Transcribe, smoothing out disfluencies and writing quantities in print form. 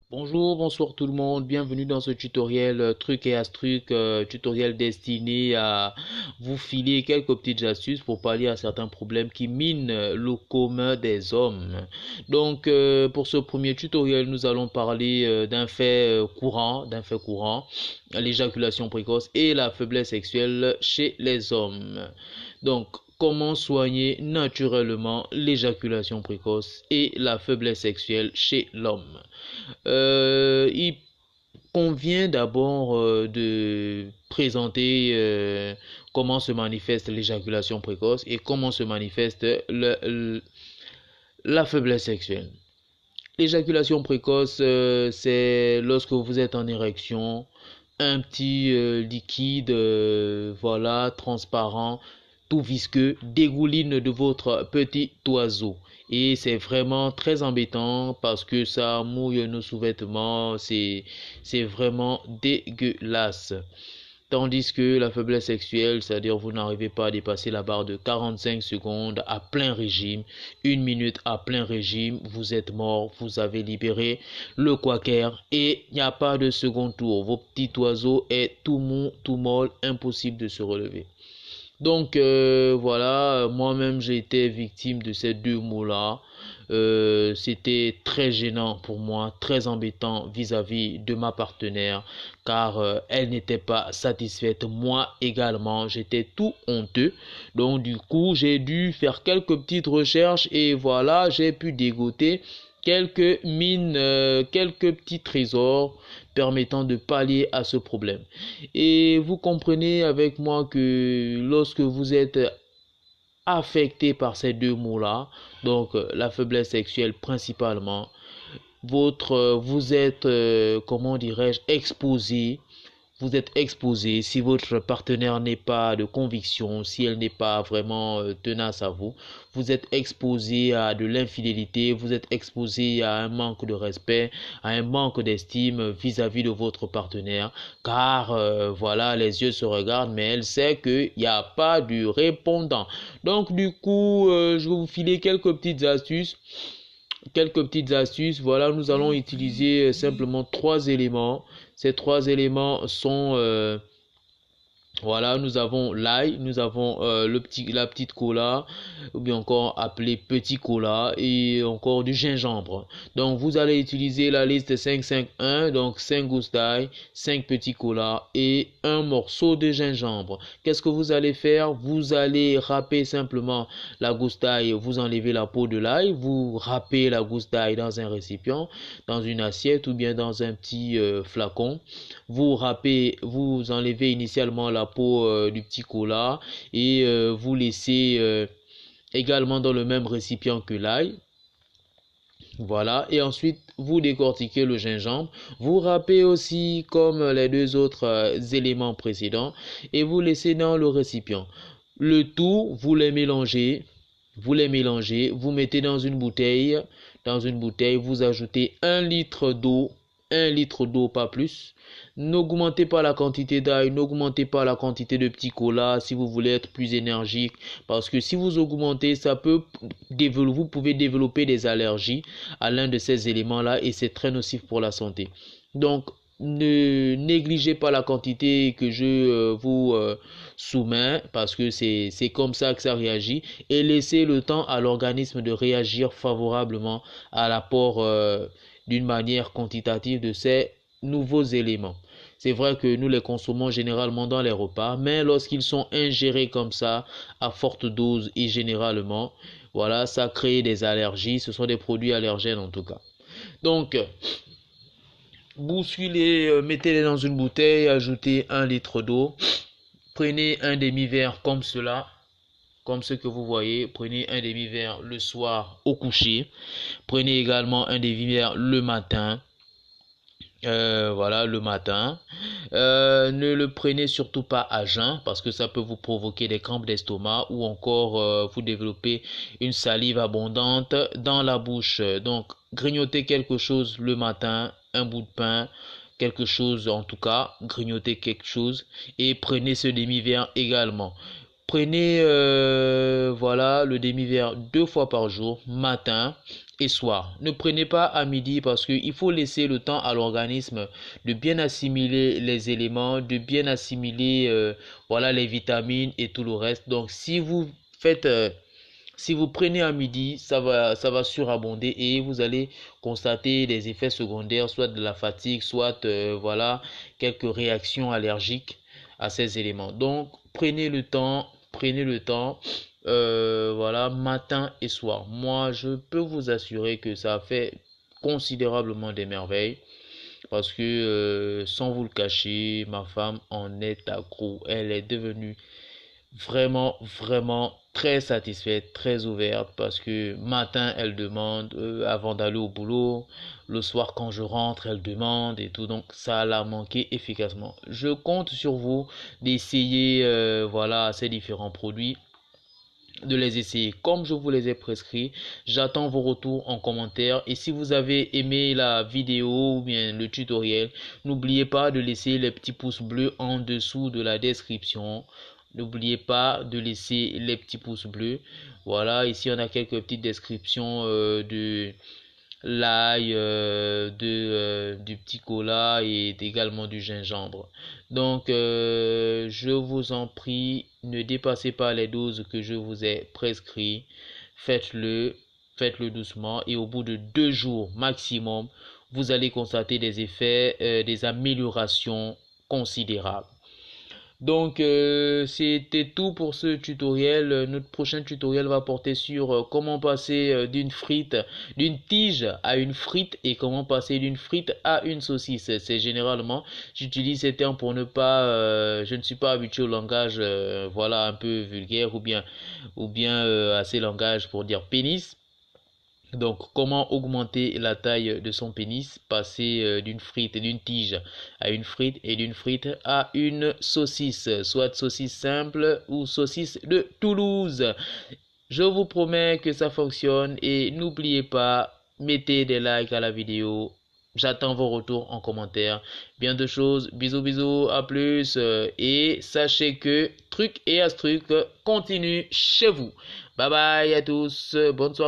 Bonjour, bonsoir tout le monde, bienvenue dans ce tutoriel truc et astuces, tutoriel destiné à vous filer quelques petites astuces pour pallier à certains problèmes qui minent le commun des hommes. Donc pour ce premier tutoriel, nous allons parler d'un fait courant, l'éjaculation précoce et la faiblesse sexuelle chez les hommes. Donc comment soigner naturellement l'éjaculation précoce et la faiblesse sexuelle chez l'homme. Il convient d'abord de présenter comment se manifeste l'éjaculation précoce et comment se manifeste la faiblesse sexuelle. L'éjaculation précoce, c'est lorsque vous êtes en érection, un petit liquide, voilà, transparent, tout visqueux, dégouline de votre petit oiseau. Et c'est vraiment très embêtant parce que ça mouille nos sous-vêtements, c'est vraiment dégueulasse. Tandis que la faiblesse sexuelle, c'est-à-dire vous n'arrivez pas à dépasser la barre de 45 secondes à plein régime, une minute à plein régime, vous êtes mort, vous avez libéré le quaker et il n'y a pas de second tour. Vos petits oiseaux est tout mou, tout molle, impossible de se relever. Donc voilà, moi-même j'ai été victime de ces deux mots-là. C'était très gênant pour moi, très embêtant vis-à-vis de ma partenaire, car elle n'était pas satisfaite. Moi également, j'étais tout honteux. Donc du coup, j'ai dû faire quelques petites recherches et voilà, j'ai pu dégoter quelques mines, quelques petits trésors permettant de pallier à ce problème. Et vous comprenez avec moi que lorsque vous êtes affecté par ces deux mots-là, donc la faiblesse sexuelle principalement, vous êtes, comment dirais-je, exposé, vous êtes exposé. Si votre partenaire n'est pas de conviction, si elle n'est pas vraiment tenace à vous, vous êtes exposé à de l'infidélité, vous êtes exposé à un manque de respect, à un manque d'estime vis-à-vis de votre partenaire, car voilà, les yeux se regardent, mais elle sait qu'il n'y a pas de répondant. Donc du coup, je vais vous filer quelques petites astuces. Voilà, nous allons utiliser simplement trois éléments. Ces trois éléments sont voilà, nous avons l'ail, nous avons la petite cola, ou bien encore appelé petit cola, et encore du gingembre. Donc vous allez utiliser la liste 5-5-1, donc 5 gousses d'ail, 5 petits colas et un morceau de gingembre. Qu'est-ce que vous allez faire? Vous allez râper simplement la gousse d'ail, vous enlevez la peau de l'ail, vous râpez la gousse d'ail dans un récipient, dans une assiette ou bien dans un petit flacon. Vous râpez, vous enlevez initialement la peau du petit cola et vous laissez également dans le même récipient que l'ail. Voilà, et ensuite vous décortiquez le gingembre, vous râpez aussi comme les deux autres éléments précédents et vous laissez dans le récipient. Le tout, vous les mélangez, vous mettez dans une bouteille, vous ajoutez un litre d'eau pas plus. N'augmentez pas la quantité d'ail, n'augmentez pas la quantité de petits colas si vous voulez être plus énergique, parce que si vous augmentez, vous pouvez développer des allergies à l'un de ces éléments-là et c'est très nocif pour la santé. Donc, ne négligez pas la quantité que je vous soumets parce que c'est comme ça que ça réagit et laissez le temps à l'organisme de réagir favorablement à l'apport d'une manière quantitative de ces nouveaux éléments. C'est vrai que nous les consommons généralement dans les repas, mais lorsqu'ils sont ingérés comme ça, à forte dose et généralement, voilà, ça crée des allergies. Ce sont des produits allergènes en tout cas. Donc, bousculez, mettez-les dans une bouteille, ajoutez un litre d'eau. Prenez un demi-verre comme cela, comme ce que vous voyez. Prenez un demi-verre le soir au coucher. Prenez également un demi-verre le matin. Voilà, le matin. Ne le prenez surtout pas à jeun parce que ça peut vous provoquer des crampes d'estomac ou encore vous développer une salive abondante dans la bouche. Donc, grignotez quelque chose le matin, un bout de pain, quelque chose en tout cas, grignotez quelque chose et prenez ce demi-verre également. Prenez voilà le demi-verre 2 fois par jour, matin et soir. Ne prenez pas à midi parce qu'il faut laisser le temps à l'organisme de bien assimiler les éléments, de bien assimiler voilà les vitamines et tout le reste. Donc si vous prenez à midi, ça va surabonder et vous allez constater des effets secondaires, soit de la fatigue, soit voilà quelques réactions allergiques à ces éléments. Donc prenez le temps, voilà, matin et soir. Moi, je peux vous assurer que ça a fait considérablement des merveilles. Parce que sans vous le cacher, ma femme en est accro. Elle est devenue vraiment très satisfaite, très ouverte parce que matin elle demande avant d'aller au boulot, le soir quand je rentre elle demande et tout, donc ça l'a manqué efficacement. Je compte sur vous d'essayer voilà ces différents produits, de les essayer comme je vous les ai prescrits. J'attends vos retours en commentaire et si vous avez aimé la vidéo ou bien le tutoriel, n'oubliez pas de laisser les petits pouces bleus en dessous de la description. N'oubliez pas de laisser les petits pouces bleus. Voilà, ici on a quelques petites descriptions de l'ail, du petit cola et également du gingembre. Donc, je vous en prie, ne dépassez pas les doses que je vous ai prescrites. Faites-le, faites-le doucement et au bout de 2 jours maximum, vous allez constater des effets, des améliorations considérables. Donc, c'était tout pour ce tutoriel. Notre prochain tutoriel va porter sur comment passer d'une tige à une frite et comment passer d'une frite à une saucisse. C'est généralement, j'utilise ces termes pour ne pas, je ne suis pas habitué au langage, voilà, un peu vulgaire ou bien à ces langages pour dire pénis. Donc, comment augmenter la taille de son pénis, passer d'une frite et d'une tige à une frite et d'une frite à une saucisse, soit saucisse simple ou saucisse de Toulouse. Je vous promets que ça fonctionne et n'oubliez pas, mettez des likes à la vidéo. J'attends vos retours en commentaire. Bien de choses. Bisous, bisous, à plus. Et sachez que truc et astuces continue chez vous. Bye bye à tous. Bonne soirée.